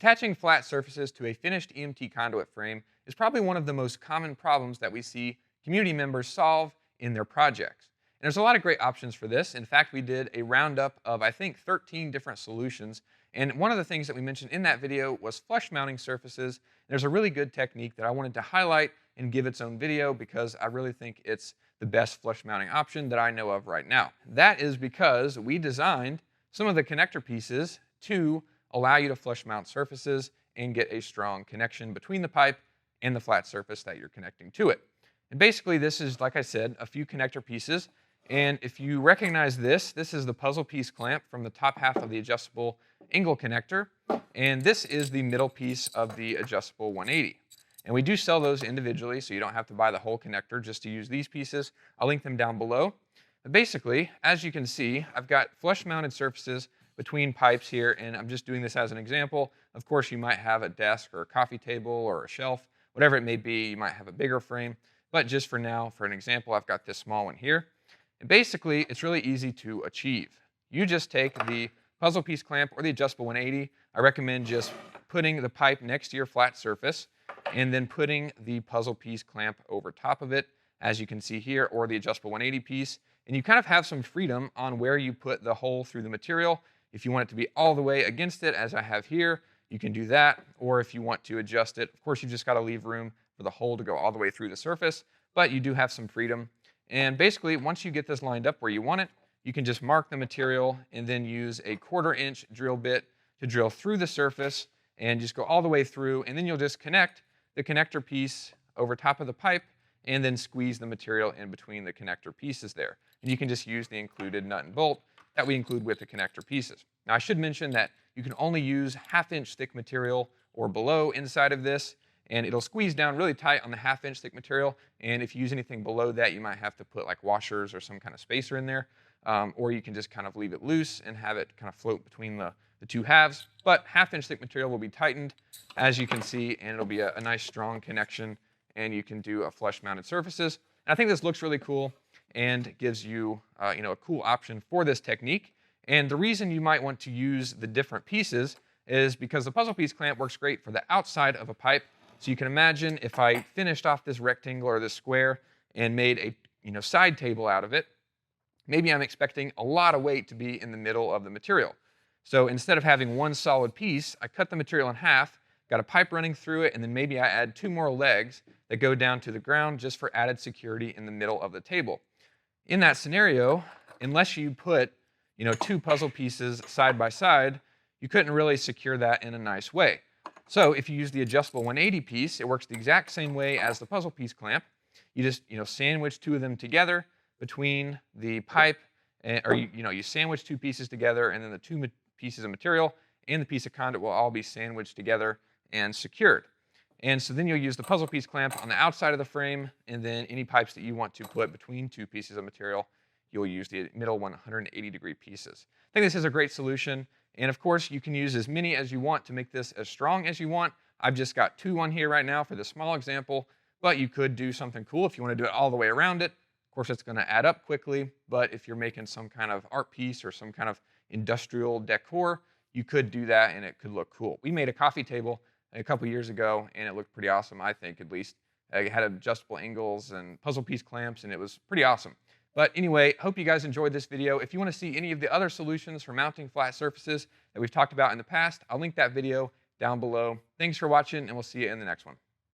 Attaching flat surfaces to a finished EMT conduit frame is probably one of the most common problems that we see community members solve in their projects. And there's a lot of great options for this. In fact, we did a roundup of, I think, 13 different solutions. And one of the things that we mentioned in that video was flush mounting surfaces. There's a really good technique that I wanted to highlight and give its own video because I really think it's the best flush mounting option that I know of right now. That is because we designed some of the connector pieces to allow you to flush mount surfaces and get a strong connection between the pipe and the flat surface that you're connecting to it. And basically this is, like I said, a few connector pieces. And if you recognize this, this is the puzzle piece clamp from the top half of the adjustable angle connector. And this is the middle piece of the adjustable 180. And we do sell those individually, so you don't have to buy the whole connector just to use these pieces. I'll link them down below. But basically, as you can see, I've got flush mounted surfaces between pipes here, and I'm just doing this as an example. Of course, you might have a desk or a coffee table or a shelf, whatever it may be. You might have a bigger frame, but just for now, for an example, I've got this small one here. And basically, it's really easy to achieve. You just take the puzzle piece clamp or the adjustable 180. I recommend just putting the pipe next to your flat surface and then putting the puzzle piece clamp over top of it, as you can see here, or the adjustable 180 piece. And you kind of have some freedom on where you put the hole through the material. If you want it to be all the way against it, as I have here, you can do that. Or if you want to adjust it, of course, you just got to leave room for the hole to go all the way through the surface, but you do have some freedom. And basically, once you get this lined up where you want it, you can just mark the material and then use a 1/4-inch drill bit to drill through the surface and just go all the way through. And then you'll just connect the connector piece over top of the pipe and then squeeze the material in between the connector pieces there. And you can just use the included nut and bolt that we include with the connector pieces. Now, I should mention that you can only use 1/2-inch thick material or below inside of this, and it'll squeeze down really tight on the 1/2-inch thick material. And if you use anything below that, you might have to put like washers or some kind of spacer in there, or you can just kind of leave it loose and have it kind of float between the two halves. But 1/2-inch thick material will be tightened, as you can see, and it'll be a nice strong connection, and you can do a flush mounted surfaces. And I think this looks really cool and gives you, a cool option for this technique. And the reason you might want to use the different pieces is because the puzzle piece clamp works great for the outside of a pipe. So you can imagine if I finished off this rectangle or this square and made a side table out of it, maybe I'm expecting a lot of weight to be in the middle of the material. So instead of having one solid piece, I cut the material in half, got a pipe running through it, and then maybe I add 2 more legs that go down to the ground just for added security in the middle of the table. In that scenario, unless you put 2 puzzle pieces side by side, you couldn't really secure that in a nice way. So if you use the adjustable 180 piece, it works the exact same way as the puzzle piece clamp. You just sandwich 2 of them together between the pipe, or you sandwich 2 pieces together, and then the 2 pieces of material and the piece of conduit will all be sandwiched together and secured. And so then you'll use the puzzle piece clamp on the outside of the frame, and then any pipes that you want to put between 2 pieces of material, you'll use the middle 180-degree pieces. I think this is a great solution. And of course, you can use as many as you want to make this as strong as you want. I've just got 2 on here right now for this small example, but you could do something cool if you want to do it all the way around it. Of course, it's going to add up quickly, but if you're making some kind of art piece or some kind of industrial decor, you could do that and it could look cool. We made a coffee table a couple years ago, and it looked pretty awesome, I think, at least. It had adjustable angles and puzzle piece clamps, and it was pretty awesome. But anyway, hope you guys enjoyed this video. If you want to see any of the other solutions for mounting flat surfaces that we've talked about in the past, I'll link that video down below. Thanks for watching, and we'll see you in the next one.